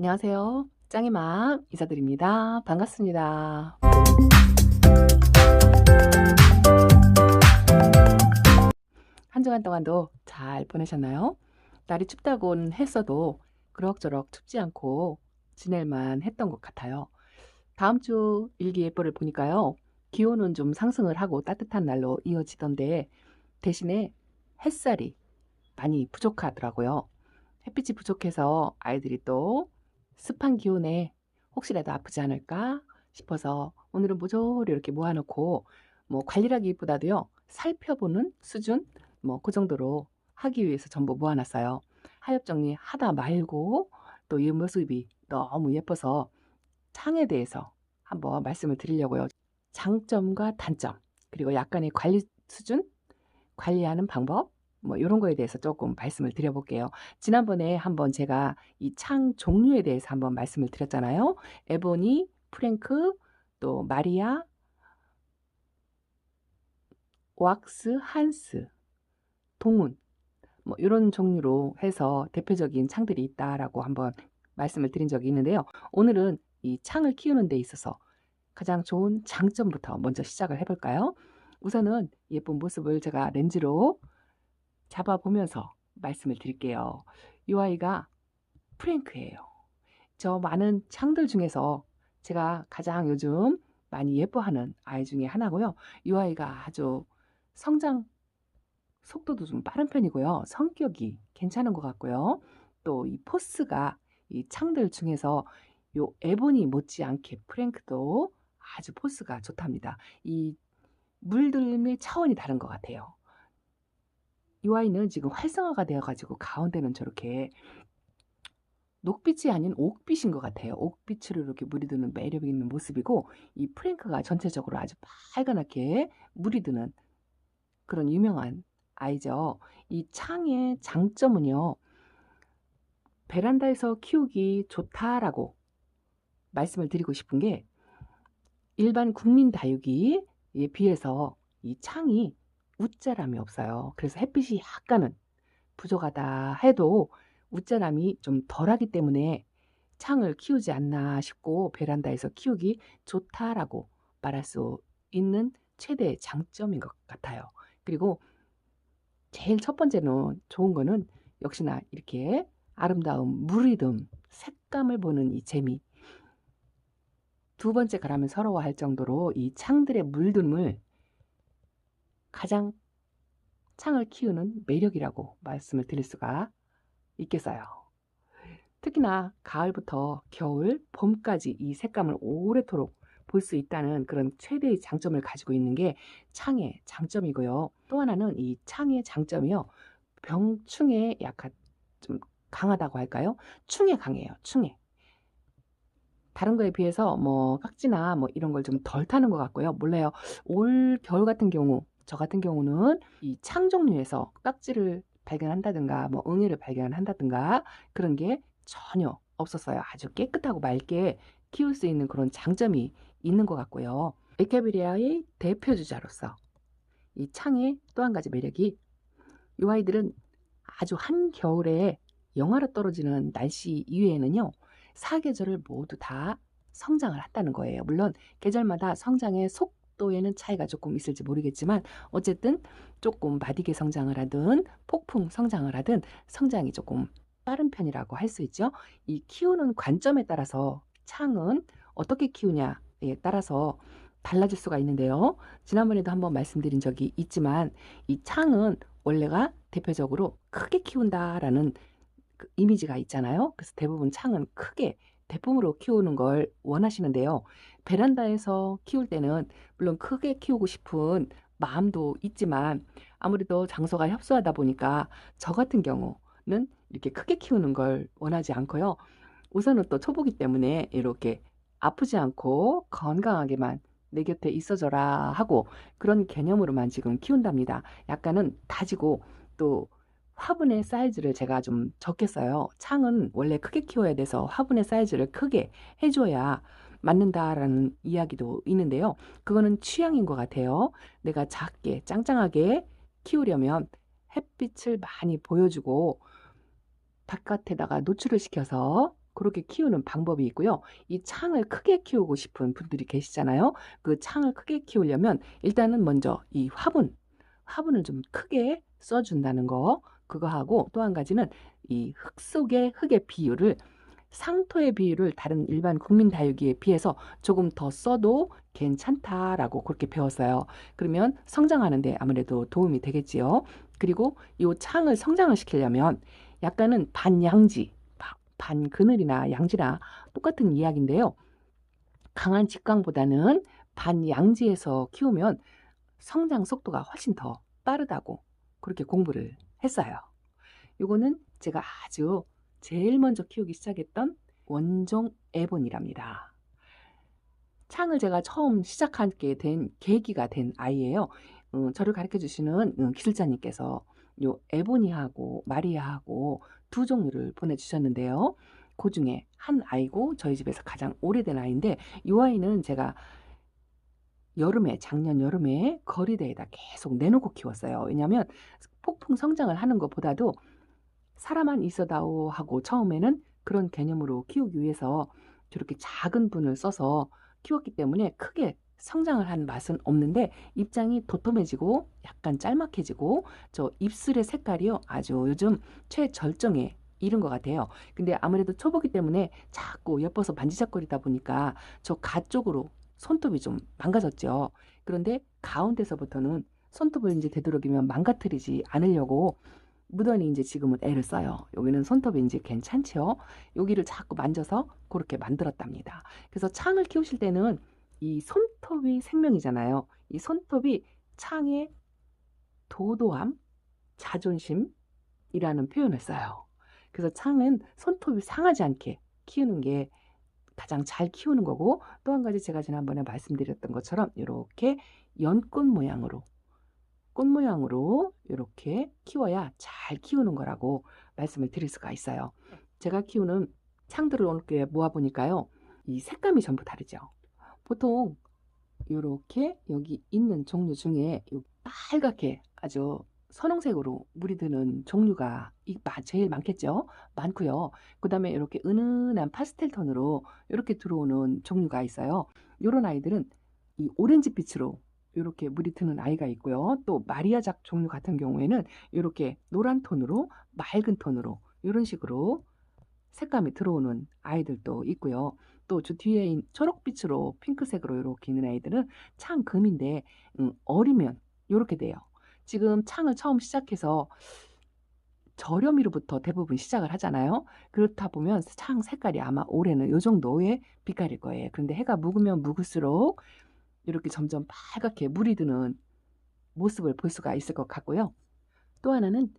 안녕하세요. 짱이맘 인사드립니다. 반갑습니다. 한 주간 동안도 잘 보내셨나요? 날이 춥다고는 했어도 그럭저럭 춥지 않고 지낼만 했던 것 같아요. 다음 주 일기예보를 보니까요. 기온은 좀 상승을 하고 따뜻한 날로 이어지던데 대신에 햇살이 많이 부족하더라고요. 햇빛이 부족해서 아이들이 또 습한 기온에 혹시라도 아프지 않을까 싶어서 오늘은 모조리 이렇게 모아놓고 뭐 관리라기보다도요 살펴보는 수준 뭐 그 정도로 하기 위해서 전부 모아놨어요. 하엽 정리 하다 말고 또 이 모습이 너무 예뻐서 창에 대해서 한번 말씀을 드리려고요. 장점과 단점 그리고 약간의 관리 수준 관리하는 방법 뭐 이런 거에 대해서 조금 말씀을 드려볼게요. 지난번에 한번 제가 이 창 종류에 대해서 한번 말씀을 드렸잖아요. 에보니, 프랭크, 또 마리아, 왁스, 한스, 동운 뭐 이런 종류로 해서 대표적인 창들이 있다라고 한번 말씀을 드린 적이 있는데요. 오늘은 이 창을 키우는 데 있어서 가장 좋은 장점부터 먼저 시작을 해볼까요? 우선은 예쁜 모습을 제가 렌즈로 잡아보면서 말씀을 드릴게요. 이 아이가 프랭크예요. 저 많은 창들 중에서 제가 가장 요즘 많이 예뻐하는 아이 중에 하나고요. 이 아이가 아주 성장 속도도 좀 빠른 편이고요. 성격이 괜찮은 것 같고요. 또 이 포스가 이 창들 중에서 요 에보니 못지않게 프랭크도 아주 포스가 좋답니다. 이 물들음의 차원이 다른 것 같아요. 이 아이는 지금 활성화가 되어 가지고 가운데는 저렇게 녹빛이 아닌 옥빛인 것 같아요. 옥빛으로 이렇게 물이 드는 매력 있는 모습이고 이 프랭크가 전체적으로 아주 빨갛게 물이 드는 그런 유명한 아이죠. 이 창의 장점은요. 베란다에서 키우기 좋다라고 말씀을 드리고 싶은 게 일반 국민 다육이에 비해서 이 창이 웃자람이 없어요. 그래서 햇빛이 약간은 부족하다 해도 웃자람이 좀 덜하기 때문에 창을 키우지 않나 싶고 베란다에서 키우기 좋다라고 말할 수 있는 최대의 장점인 것 같아요. 그리고 제일 첫 번째는 좋은 거는 역시나 이렇게 아름다운 무리듬, 색감을 보는 이 재미. 두 번째가라면 서러워할 정도로 이 창들의 물듦을 가장 창을 키우는 매력이라고 말씀을 드릴 수가 있겠어요. 특히나 가을부터 겨울, 봄까지 이 색감을 오래도록 볼 수 있다는 그런 최대의 장점을 가지고 있는 게 창의 장점이고요. 또 하나는 이 창의 장점이요. 병충해에 약간 좀 강하다고 할까요? 충에 강해요. 충에. 다른 거에 비해서 뭐 깍지나 뭐 이런 걸 좀 덜 타는 것 같고요. 몰라요. 올 겨울 같은 경우, 저 같은 경우는 이 창 종류에서 깍지를 발견한다든가 뭐 응애를 발견한다든가 그런 게 전혀 없었어요. 아주 깨끗하고 맑게 키울 수 있는 그런 장점이 있는 것 같고요. 에케베리아의 대표 주자로서 이 창의 또 한 가지 매력이 이 아이들은 아주 한겨울에 영하로 떨어지는 날씨 이외에는요. 사계절을 모두 다 성장을 한다는 거예요. 물론 계절마다 성장의 속도에는 차이가 조금 있을지 모르겠지만 어쨌든 조금 마디게 성장을 하든 폭풍 성장을 하든 성장이 조금 빠른 편이라고 할 수 있죠. 이 키우는 관점에 따라서 창은 어떻게 키우냐에 따라서 달라질 수가 있는데요. 지난번에도 한번 말씀드린 적이 있지만 이 창은 원래가 대표적으로 크게 키운다라는 그 이미지가 있잖아요. 그래서 대부분 창은 크게 대품으로 키우는 걸 원하시는데요. 베란다에서 키울 때는 물론 크게 키우고 싶은 마음도 있지만 아무래도 장소가 협소하다 보니까 저 같은 경우는 이렇게 크게 키우는 걸 원하지 않고요. 우선은 또 초보기 때문에 이렇게 아프지 않고 건강하게만 내 곁에 있어줘라 하고 그런 개념으로만 지금 키운답니다. 약간은 다지고 또 화분의 사이즈를 제가 좀 적겠어요. 창은 원래 크게 키워야 돼서 화분의 사이즈를 크게 해줘야 맞는다라는 이야기도 있는데요. 그거는 취향인 것 같아요. 내가 작게 짱짱하게 키우려면 햇빛을 많이 보여주고 바깥에다가 노출을 시켜서 그렇게 키우는 방법이 있고요. 이 창을 크게 키우고 싶은 분들이 계시잖아요. 그 창을 크게 키우려면 일단은 먼저 이 화분을 좀 크게 써 준다는 거, 그거 하고, 또 한 가지는 이 흙 속의 흙의 비율을, 상토의 비율을 다른 일반 국민 다육이에 비해서 조금 더 써도 괜찮다라고 그렇게 배웠어요. 그러면 성장하는 데 아무래도 도움이 되겠지요. 그리고 이 창을 성장을 시키려면 약간은 반양지, 반그늘이나 양지나 똑같은 이야기인데요. 강한 직광보다는 반양지에서 키우면 성장 속도가 훨씬 더 빠르다고 그렇게 공부를 했어요. 요거는 제가 아주 제일 먼저 키우기 시작했던 원종 에본이랍니다. 창을 제가 처음 시작하게 된 계기가 된 아이예요. 저를 가르쳐 주시는 기술자님께서 요 에보니하고 마리아하고 두 종류를 보내주셨는데요. 그 중에 한 아이고 저희 집에서 가장 오래된 아이인데, 이 아이는 제가 작년 여름에 거리대에다 계속 내놓고 키웠어요. 왜냐하면 폭풍 성장을 하는 것보다도 사람만 있어다오 하고 처음에는 그런 개념으로 키우기 위해서 저렇게 작은 분을 써서 키웠기 때문에 크게 성장을 한 맛은 없는데, 입장이 도톰해지고 약간 짤막해지고 저 입술의 색깔이요, 아주 요즘 최절정에 이른 것 같아요. 근데 아무래도 초보기 때문에 자꾸 예뻐서 만지작거리다 보니까 저 가 쪽으로 손톱이 좀 망가졌죠. 그런데 가운데서부터는 손톱을 이제 되도록이면 망가뜨리지 않으려고 무던히 이제 지금은 애를 써요. 여기는 손톱이 이제 괜찮죠. 여기를 자꾸 만져서 그렇게 만들었답니다. 그래서 창을 키우실 때는 이 손톱이 생명이잖아요. 이 손톱이 창의 도도함, 자존심이라는 표현을 써요. 그래서 창은 손톱이 상하지 않게 키우는 게 가장 잘 키우는 거고, 또 한 가지 제가 지난번에 말씀드렸던 것처럼 이렇게 연꽃 모양으로, 꽃 모양으로 이렇게 키워야 잘 키우는 거라고 말씀을 드릴 수가 있어요. 제가 키우는 창들을 이렇게 모아보니까요, 이 색감이 전부 다르죠. 보통 이렇게 여기 있는 종류 중에 빨갛게 아주 선홍색으로 물이 드는 종류가 제일 많겠죠. 많고요. 그 다음에 이렇게 은은한 파스텔 톤으로 이렇게 들어오는 종류가 있어요. 이런 아이들은 이 오렌지 빛으로 이렇게 물이 드는 아이가 있고요. 또 마리아작 종류 같은 경우에는 이렇게 노란 톤으로, 맑은 톤으로 이런 식으로 색감이 들어오는 아이들도 있고요. 또 저 뒤에 초록빛으로 핑크색으로 이렇게 있는 아이들은 창금인데 어리면 이렇게 돼요. 지금 창을 처음 시작해서 저렴이로부터 대부분 시작을 하잖아요. 그렇다 보면 창 색깔이 아마 올해는 이 정도의 빛깔일 거예요. 그런데 해가 묵으면 묵을수록 이렇게 점점 빨갛게 물이 드는 모습을 볼 수가 있을 것 같고요. 또 하나는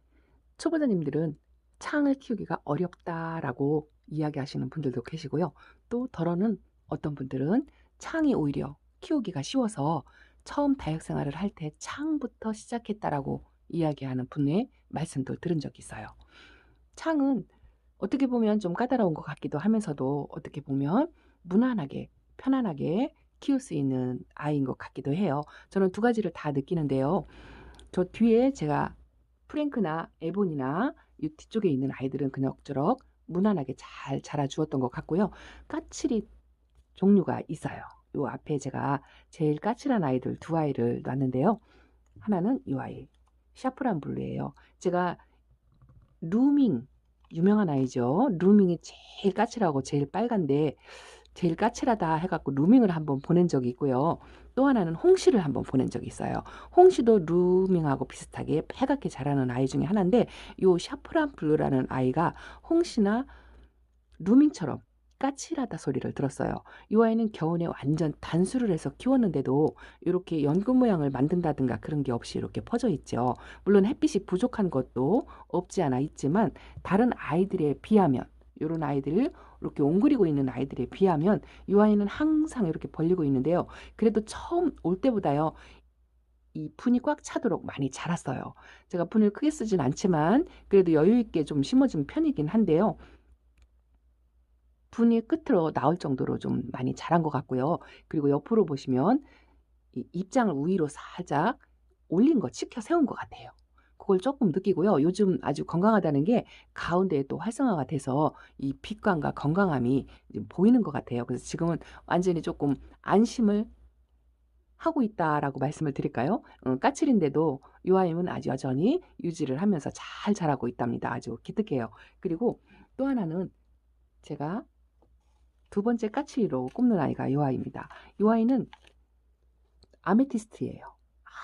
초보자님들은 창을 키우기가 어렵다라고 이야기하시는 분들도 계시고요. 또 덜어는 어떤 분들은 창이 오히려 키우기가 쉬워서 처음 다육생활을 할 때 창부터 시작했다라고 이야기하는 분의 말씀도 들은 적이 있어요. 창은 어떻게 보면 좀 까다로운 것 같기도 하면서도 어떻게 보면 무난하게 편안하게 키울 수 있는 아이인 것 같기도 해요. 저는 두 가지를 다 느끼는데요. 저 뒤에 제가 프랭크나 에본이나 이 뒤쪽에 있는 아이들은 그럭저럭 무난하게 잘 자라주었던 것 같고요. 까칠이 종류가 있어요. 요 앞에 제가 제일 까칠한 아이들 두 아이를 놨는데요. 하나는 이 아이, 샤프란 블루예요. 제가 루밍, 유명한 아이죠. 루밍이 제일 까칠하고 제일 빨간데, 제일 까칠하다 해갖고 루밍을 한번 보낸 적이 있고요. 또 하나는 홍시를 한번 보낸 적이 있어요. 홍시도 루밍하고 비슷하게 빨갛게 자라는 아이 중에 하나인데, 요 샤프란 블루라는 아이가 홍시나 루밍처럼 까칠하다 소리를 들었어요. 이 아이는 겨우내 완전 단수를 해서 키웠는데도 이렇게 연근 모양을 만든다든가 그런 게 없이 이렇게 퍼져 있죠. 물론 햇빛이 부족한 것도 없지 않아 있지만, 다른 아이들에 비하면, 이런 아이들을 이렇게 옹그리고 있는 아이들에 비하면 이 아이는 항상 이렇게 벌리고 있는데요. 그래도 처음 올 때보다요, 이 분이 꽉 차도록 많이 자랐어요. 제가 분을 크게 쓰진 않지만 그래도 여유 있게 좀 심어준 편이긴 한데요. 분이 끝으로 나올 정도로 좀 많이 자란 것 같고요. 그리고 옆으로 보시면 이 입장을 위로 살짝 올린 거 치켜 세운 것 같아요. 그걸 조금 느끼고요. 요즘 아주 건강하다는 게 가운데에 또 활성화가 돼서 이 빛감과 건강함이 지금 보이는 것 같아요. 그래서 지금은 완전히 조금 안심을 하고 있다라고 말씀을 드릴까요? 까칠인데도 이 아이는 아주 여전히 유지를 하면서 잘 자라고 있답니다. 아주 기특해요. 그리고 또 하나는 제가 두 번째 까칠이로 꼽는 아이가 이 아이입니다. 이 아이는 아메티스트예요.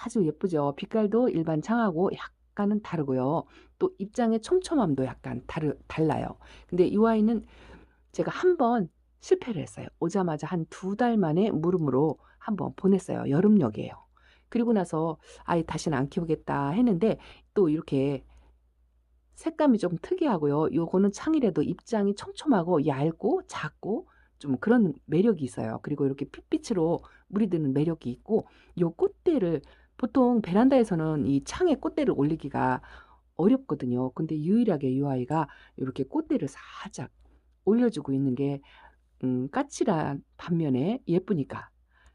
아주 예쁘죠. 빛깔도 일반 창하고 약간은 다르고요. 또 입장의 촘촘함도 약간 달라요. 근데 이 아이는 제가 한번 실패를 했어요. 오자마자 한 2달 만에 물음으로 한번 보냈어요. 여름녘이에요. 그리고 나서 아예 다시는 안 키우겠다 했는데 또 이렇게 색감이 좀 특이하고요. 요거는 창이라도 입장이 촘촘하고 얇고 작고 좀 그런 매력이 있어요. 그리고 이렇게 핏빛으로 물이 드는 매력이 있고 요 꽃대를 보통 베란다에서는 이 창에 꽃대를 올리기가 어렵거든요. 근데 유일하게 이 아이가 이렇게 꽃대를 살짝 올려주고 있는 게 까칠한 반면에 예쁘니까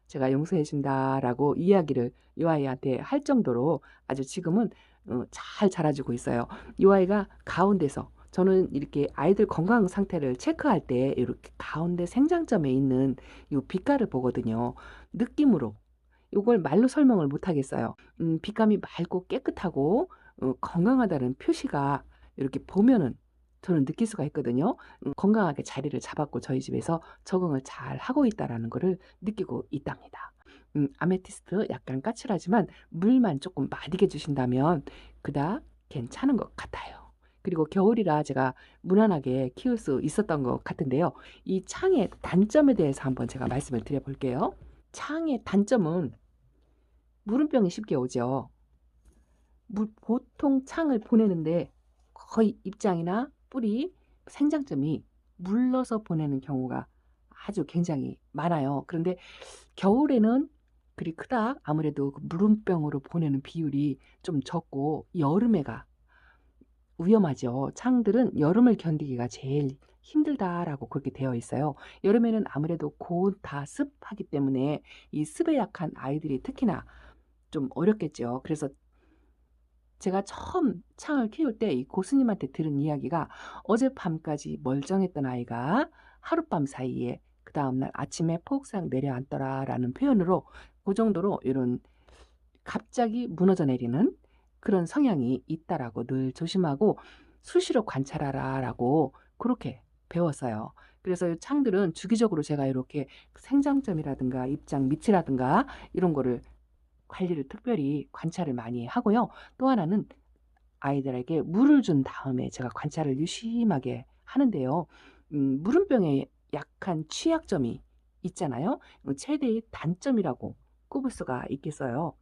제가 용서해 준다라고 이야기를 이 아이한테 할 정도로 아주 지금은 잘 자라주고 있어요. 이 아이가 가운데서 저는 이렇게 아이들 건강 상태를 체크할 때 이렇게 가운데 생장점에 있는 이 빛깔을 보거든요. 느낌으로. 이걸 말로 설명을 못 하겠어요. 빛감이 맑고 깨끗하고 건강하다는 표시가 이렇게 보면은 저는 느낄 수가 있거든요. 건강하게 자리를 잡았고 저희 집에서 적응을 잘 하고 있다라는 거를 느끼고 있답니다. 아메티스트 약간 까칠하지만 물만 조금 마디게 주신다면 그닥 괜찮은 것 같아요. 그리고 겨울이라 제가 무난하게 키울 수 있었던 것 같은데요. 이 창의 단점에 대해서 한번 제가 말씀을 드려볼게요. 창의 단점은 물음병이 쉽게 오죠. 보통 창을 보내는데 거의 입장이나 뿌리, 생장점이 물러서 보내는 경우가 아주 굉장히 많아요. 그런데 겨울에는 그리 크다 아무래도 그 물음병으로 보내는 비율이 좀 적고 여름에가 위험하죠. 창들은 여름을 견디기가 제일 힘들다라고 그렇게 되어 있어요. 여름에는 아무래도 고온 다습하기 때문에 이 습에 약한 아이들이 특히나 좀 어렵겠죠. 그래서 제가 처음 창을 키울 때 이 고수님한테 들은 이야기가 어젯밤까지 멀쩡했던 아이가 하룻밤 사이에 그 다음날 아침에 폭삭 내려앉더라라는 표현으로 그 정도로 이런 갑자기 무너져 내리는 그런 성향이 있다라고 늘 조심하고 수시로 관찰하라라고 그렇게 배웠어요. 그래서 이 창들은 주기적으로 제가 이렇게 생장점이라든가 입장 밑이라든가 이런 거를 관리를 특별히 관찰을 많이 하고요. 또 하나는 아이들에게 물을 준 다음에 제가 관찰을 유심하게 하는데요. 물음병에 약한 취약점이 있잖아요. 최대의 단점이라고 꼽을 수가 있겠어요.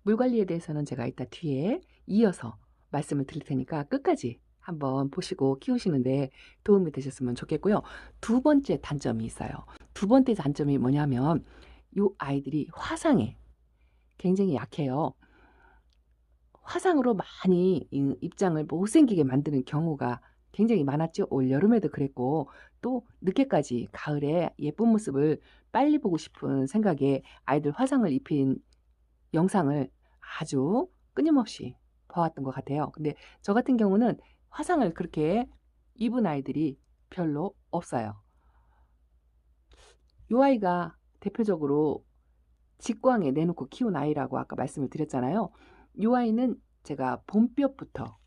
물 관리에 대해서는 제가 이따 뒤에 이어서 말씀을 드릴 테니까 끝까지 한번 보시고 키우시는데 도움이 되셨으면 좋겠고요. 두 번째 단점이 있어요. 두 번째 단점이 뭐냐면 이 아이들이 화상에 굉장히 약해요. 화상으로 많이 입장을 못생기게 만드는 경우가 굉장히 많았죠. 올 여름에도 그랬고 또 늦게까지 가을에 예쁜 모습을 빨리 보고 싶은 생각에 아이들 화상을 입힌 영상을 아주 끊임없이 봐왔던 것 같아요. 근데 저 같은 경우는 화상을 그렇게 입은 아이들이 별로 없어요. 이 아이가 대표적으로 직광에 내놓고 키운 아이라고 아까 말씀을 드렸잖아요. 이 아이는 제가 봄볕부터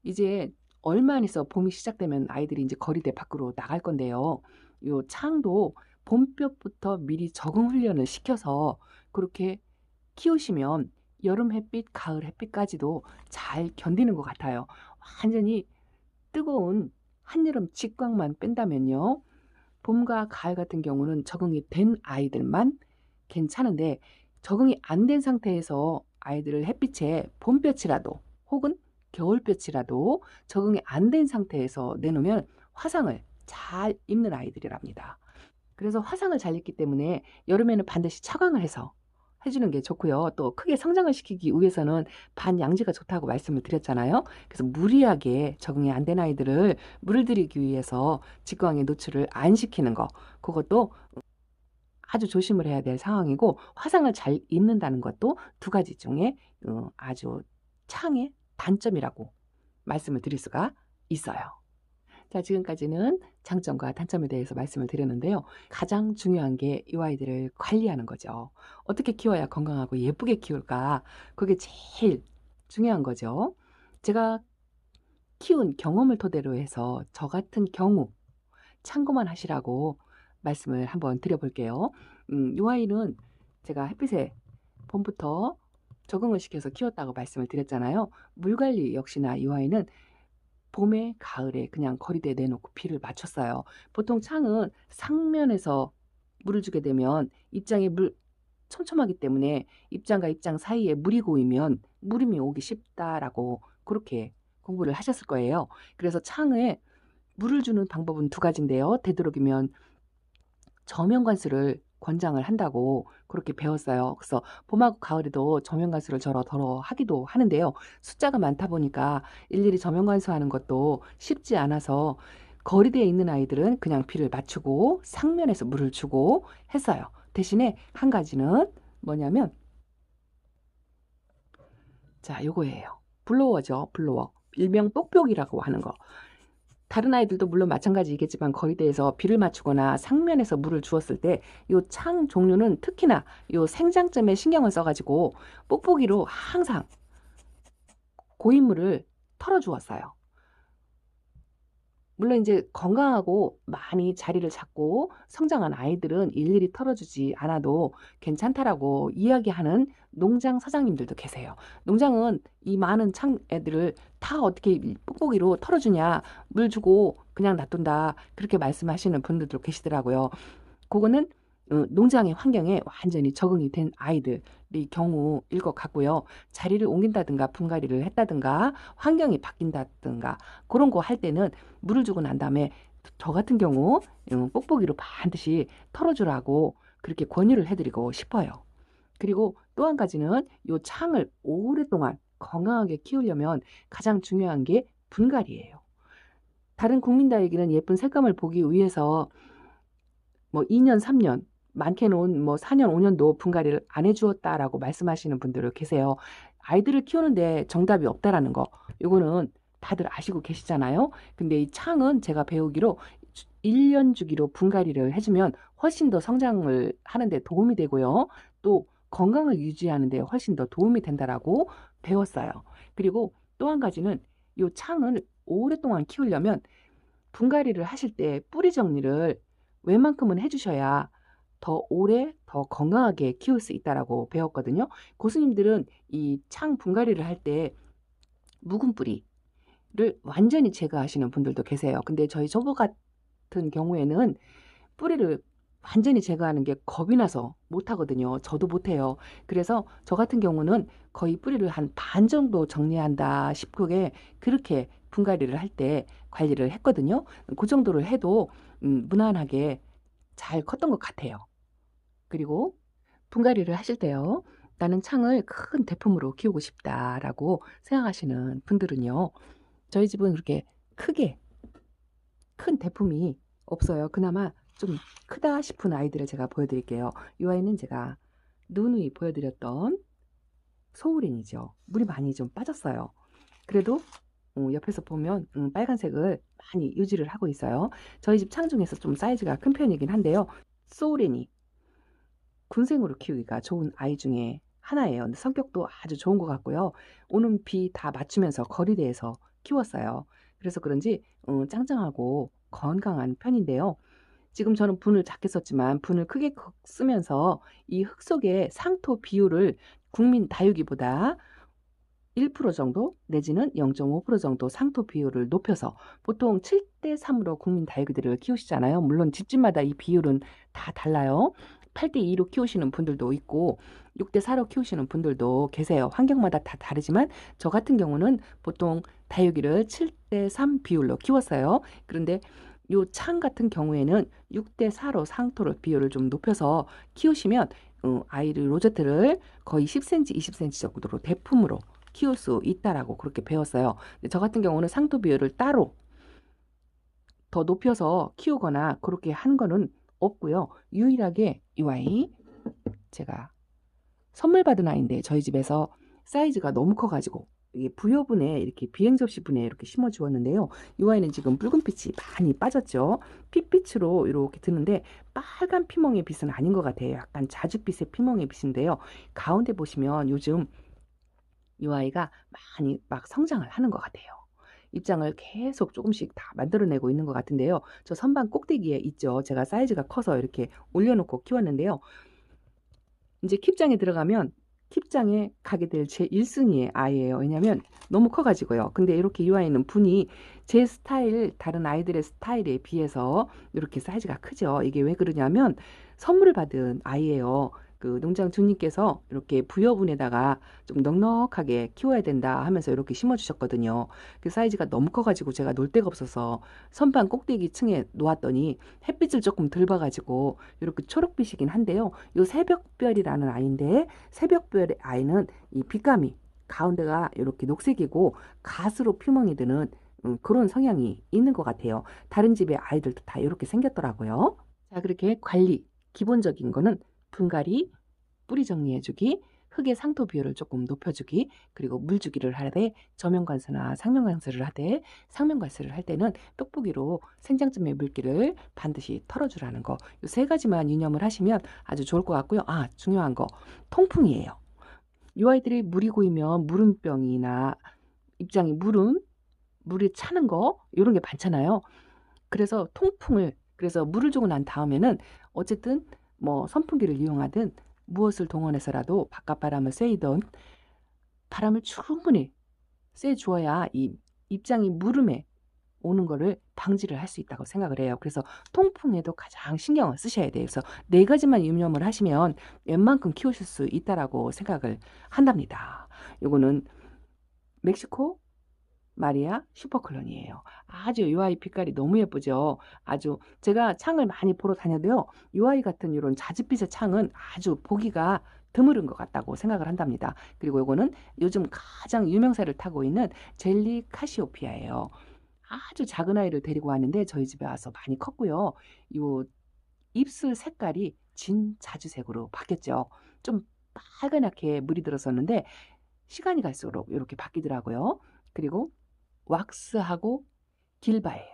이제 얼마 안 있어 봄이 시작되면 아이들이 이제 거리대 밖으로 나갈 건데요. 요 창도 봄볕부터 미리 적응 훈련을 시켜서 그렇게 키우시면 여름 햇빛, 가을 햇빛까지도 잘 견디는 것 같아요. 완전히 뜨거운 한여름 직광만 뺀다면요. 봄과 가을 같은 경우는 적응이 된 아이들만 괜찮은데 적응이 안 된 상태에서 아이들을 햇빛에 봄볕이라도 혹은 겨울볕이라도 적응이 안 된 상태에서 내놓으면 화상을 잘 입는 아이들이랍니다. 그래서 화상을 잘 입기 때문에 여름에는 반드시 차광을 해서 해주는 게 좋고요. 또 크게 성장을 시키기 위해서는 반양지가 좋다고 말씀을 드렸잖아요. 그래서 무리하게 적응이 안 된 아이들을 물을 들이기 위해서 직광에 노출을 안 시키는 거 그것도 아주 조심을 해야 될 상황이고 화상을 잘 입는다는 것도 두 가지 중에 아주 창의 단점이라고 말씀을 드릴 수가 있어요. 자, 지금까지는 장점과 단점에 대해서 말씀을 드렸는데요. 가장 중요한 게 이 아이들을 관리하는 거죠. 어떻게 키워야 건강하고 예쁘게 키울까? 그게 제일 중요한 거죠. 제가 키운 경험을 토대로 해서 저 같은 경우 참고만 하시라고 말씀을 한번 드려볼게요. 이 아이는 제가 햇빛에 봄부터 적응을 시켜서 키웠다고 말씀을 드렸잖아요. 물 관리 역시나 이 아이는 봄에 가을에 그냥 거리대에 내놓고 비를 맞췄어요. 보통 창은 상면에서 물을 주게 되면 입장에 물 촘촘하기 때문에 입장과 입장 사이에 물이 고이면 물음이 오기 쉽다라고 그렇게 공부를 하셨을 거예요. 그래서 창에 물을 주는 방법은 두 가지인데요. 되도록이면 저면관수를 권장을 한다고 그렇게 배웠어요. 그래서 봄하고 가을에도 저면관수를 덜어 하기도 하는데요. 숫자가 많다 보니까 일일이 저면관수하는 것도 쉽지 않아서 거리대에 있는 아이들은 그냥 비를 맞추고 상면에서 물을 주고 했어요. 대신에 한 가지는 뭐냐면 자, 요거예요. 블로워죠. 블로워. 일명 뽁뽁이라고 하는 거. 다른 아이들도 물론 마찬가지겠지만 거리대에서 비를 맞추거나 상면에서 물을 주었을 때 이 창 종류는 특히나 이 생장점에 신경을 써가지고 뽁뽁이로 항상 고인물을 털어주었어요. 물론 이제 건강하고 많이 자리를 잡고 성장한 아이들은 일일이 털어주지 않아도 괜찮다라고 이야기하는 농장 사장님들도 계세요. 농장은 이 많은 창 애들을 다 어떻게 뽁뽁이로 털어주냐, 물 주고 그냥 놔둔다, 그렇게 말씀하시는 분들도 계시더라고요. 그거는 농장의 환경에 완전히 적응이 된 아이들의 경우일 것 같고요. 자리를 옮긴다든가 분갈이를 했다든가 환경이 바뀐다든가 그런 거 할 때는 물을 주고 난 다음에 저 같은 경우 뽁뽁이로 반드시 털어주라고 그렇게 권유를 해드리고 싶어요. 그리고 또 한 가지는 이 창을 오랫동안 건강하게 키우려면 가장 중요한 게 분갈이예요. 다른 국민다육이는 예쁜 색감을 보기 위해서 뭐 2년, 3년, 많게는 뭐 4년, 5년도 분갈이를 안 해주었다라고 말씀하시는 분들 계세요. 아이들을 키우는데 정답이 없다라는 거, 이거는 다들 아시고 계시잖아요. 근데 이 창은 제가 배우기로 1년 주기로 분갈이를 해주면 훨씬 더 성장을 하는데 도움이 되고요. 또 건강을 유지하는데 훨씬 더 도움이 된다라고 배웠어요. 그리고 또 한 가지는 이 창을 오랫동안 키우려면 분갈이를 하실 때 뿌리 정리를 웬만큼은 해주셔야 더 오래 더 건강하게 키울 수 있다라고 배웠거든요. 고수님들은 이 창 분갈이를 할 때 묵은 뿌리를 완전히 제거하시는 분들도 계세요. 근데 저거 같은 경우에는 뿌리를 완전히 제거하는 게 겁이 나서 못하거든요. 저도 못해요. 그래서 저 같은 경우는 거의 뿌리를 한 반 정도 정리한다 싶게 그렇게 분갈이를 할 때 관리를 했거든요. 그 정도를 해도 무난하게 잘 컸던 것 같아요. 그리고 분갈이를 하실 때요. 나는 창을 큰 대품으로 키우고 싶다라고 생각하시는 분들은요. 저희 집은 그렇게 크게 큰 대품이 없어요. 그나마 좀 크다 싶은 아이들을 제가 보여드릴게요. 이 아이는 제가 누누이 보여드렸던 소우랭이죠. 물이 많이 좀 빠졌어요. 그래도 옆에서 보면 빨간색을 많이 유지를 하고 있어요. 저희 집 창 중에서 좀 사이즈가 큰 편이긴 한데요. 소우랭이 군생으로 키우기가 좋은 아이 중에 하나예요. 근데 성격도 아주 좋은 것 같고요. 오는 비 다 맞추면서 거리대에서 키웠어요. 그래서 그런지 짱짱하고 건강한 편인데요. 지금 저는 분을 작게 썼지만 분을 크게 쓰면서 이 흙 속의 상토 비율을 국민 다육이보다 1% 정도 내지는 0.5% 정도 상토 비율을 높여서 보통 7대 3으로 국민 다육이들을 키우시잖아요. 물론 집집마다 이 비율은 다 달라요. 8대 2로 키우시는 분들도 있고 6대 4로 키우시는 분들도 계세요. 환경마다 다 다르지만 저 같은 경우는 보통 다육이를 7대 3 비율로 키웠어요. 그런데 요 창 같은 경우에는 6대 4로 상토를 비율을 좀 높여서 키우시면 아이를 로제트를 거의 10cm, 20cm 정도로 대품으로 키울 수 있다라고 그렇게 배웠어요. 근데 저 같은 경우는 상토 비율을 따로 더 높여서 키우거나 그렇게 한 거는 없고요. 유일하게 이 아이 제가 선물 받은 아이인데 저희 집에서 사이즈가 너무 커가지고 이게 부여분에 이렇게 비행 접시분에 이렇게 심어 주었는데요. 이 아이는 지금 붉은빛이 많이 빠졌죠. 핏빛으로 이렇게 드는데 빨간 피멍의 빛은 아닌 것 같아요. 약간 자줏빛의 피멍의 빛인데요. 가운데 보시면 요즘 이 아이가 많이 막 성장을 하는 것 같아요. 입장을 계속 조금씩 다 만들어내고 있는 것 같은데요. 저 선반 꼭대기에 있죠. 제가 사이즈가 커서 이렇게 올려놓고 키웠는데요. 이제 킵장에 들어가면 킵장에 가게 될 제 1순위의 아이예요. 왜냐면 너무 커가지고요. 근데 이렇게 이 아이는 분이 제 스타일, 다른 아이들의 스타일에 비해서 이렇게 사이즈가 크죠. 이게 왜 그러냐면 선물을 받은 아이예요. 그 농장 주님께서 이렇게 부여분에다가 좀 넉넉하게 키워야 된다 하면서 이렇게 심어주셨거든요. 그 사이즈가 너무 커가지고 제가 놀 데가 없어서 선반 꼭대기 층에 놓았더니 햇빛을 조금 덜 봐가지고 이렇게 초록빛이긴 한데요. 요 새벽별이라는 아이인데 새벽별의 아이는 이 빛감이 가운데가 이렇게 녹색이고 가스로 피멍이 드는 그런 성향이 있는 것 같아요. 다른 집의 아이들도 다 이렇게 생겼더라고요. 자, 그렇게 관리 기본적인 거는 분갈이, 뿌리 정리해주기, 흙의 상토 비율을 조금 높여주기, 그리고 물 주기를 하되 저면관수나 상면관수를 하되 상면관수를 할 때는 뽁뽁이로 생장점의 물기를 반드시 털어주라는 거. 이 세 가지만 유념을 하시면 아주 좋을 것 같고요. 아, 중요한 거 통풍이에요. 이 아이들이 물이 고이면 물음병이나 입장이 물이 차는 거 이런 게 많잖아요. 그래서 통풍을 그래서 물을 주고 난 다음에는 어쨌든 뭐 선풍기를 이용하든 무엇을 동원해서라도 바깥 바람을 쐬이던 바람을 충분히 쐬 주어야 이 입장이 무름에 오는 거를 방지를 할 수 있다고 생각을 해요. 그래서 통풍에도 가장 신경을 쓰셔야 돼요. 그래서 네 가지만 유념을 하시면 웬만큼 키우실 수 있다라고 생각을 한답니다. 요거는 멕시코 마리아 슈퍼클론이에요. 아주 이 아이 빛깔이 너무 예쁘죠. 아주 제가 창을 많이 보러 다녀도요. 이 아이 같은 이런 자줏빛의 창은 아주 보기가 드물은 것 같다고 생각을 한답니다. 그리고 이거는 요즘 가장 유명세를 타고 있는 젤리 카시오피아예요. 아주 작은 아이를 데리고 왔는데 저희 집에 와서 많이 컸고요. 요 입술 색깔이 진 자주색으로 바뀌었죠. 좀 빨간하게 물이 들었었는데 시간이 갈수록 이렇게 바뀌더라고요. 그리고 왁스하고 길바예요.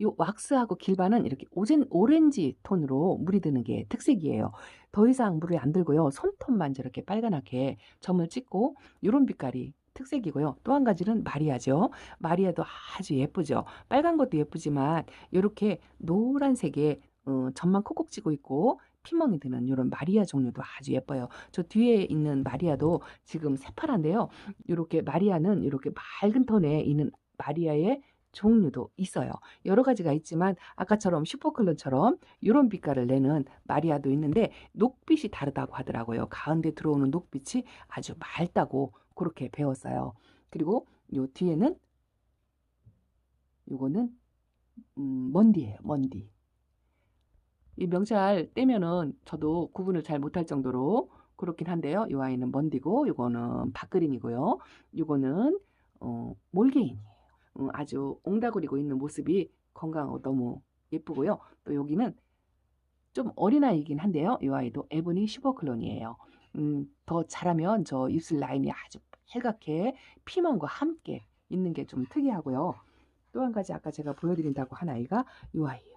이 왁스하고 길바는 이렇게 오렌지 톤으로 물이 드는 게 특색이에요. 더 이상 물을 안 들고요. 손톱만 저렇게 빨간하게 점을 찍고 이런 빛깔이 특색이고요. 또 한 가지는 마리아죠. 마리아도 아주 예쁘죠. 빨간 것도 예쁘지만 이렇게 노란색의 점만 콕콕 찍고 있고 피멍이 드는 이런 마리아 종류도 아주 예뻐요. 저 뒤에 있는 마리아도 지금 새파란데요. 이렇게 마리아는 이렇게 맑은 톤에 있는 마리아의 종류도 있어요. 여러 가지가 있지만 아까처럼 슈퍼클론처럼 이런 빛깔을 내는 마리아도 있는데 녹빛이 다르다고 하더라고요. 가운데 들어오는 녹빛이 아주 맑다고 그렇게 배웠어요. 그리고 요 뒤에는 요거는 먼디예요. 먼디. 이 명찰 떼면은 저도 구분을 잘 못할 정도로 그렇긴 한데요. 이 아이는 먼디고 요거는 박그린이고요. 요거는 몰개인이에요. 아주 옹다구리고 있는 모습이 건강하고 너무 예쁘고요. 또 여기는 좀 어린아이이긴 한데요. 이 아이도 에보니 슈퍼클론이에요. 더 자라면 저 입술 라인이 아주 빨갛게 피멍과 함께 있는 게 좀 특이하고요. 또 한 가지 아까 제가 보여드린다고 한 아이가 이 아이예요.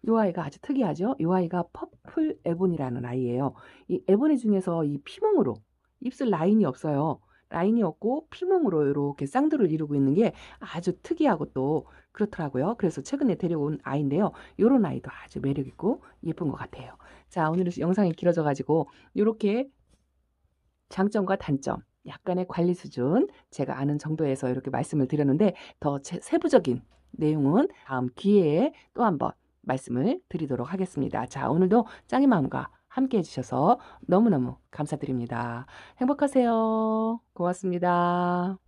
이 아이가 아주 특이하죠. 이 아이가 퍼플 에보니라는 아이예요. 이 에보니 중에서 이 피멍으로 입술 라인이 없어요. 라인이 없고 피멍으로 이렇게 쌍두를 이루고 있는 게 아주 특이하고 또 그렇더라고요. 그래서 최근에 데려온 아이인데요. 이런 아이도 아주 매력 있고 예쁜 것 같아요. 자, 오늘은 영상이 길어져 가지고 이렇게 장점과 단점, 약간의 관리 수준 제가 아는 정도에서 이렇게 말씀을 드렸는데 더 세부적인 내용은 다음 기회에 또 한번 말씀을 드리도록 하겠습니다. 자, 오늘도 짱이 마음과 함께 해주셔서 너무너무 감사드립니다. 행복하세요. 고맙습니다.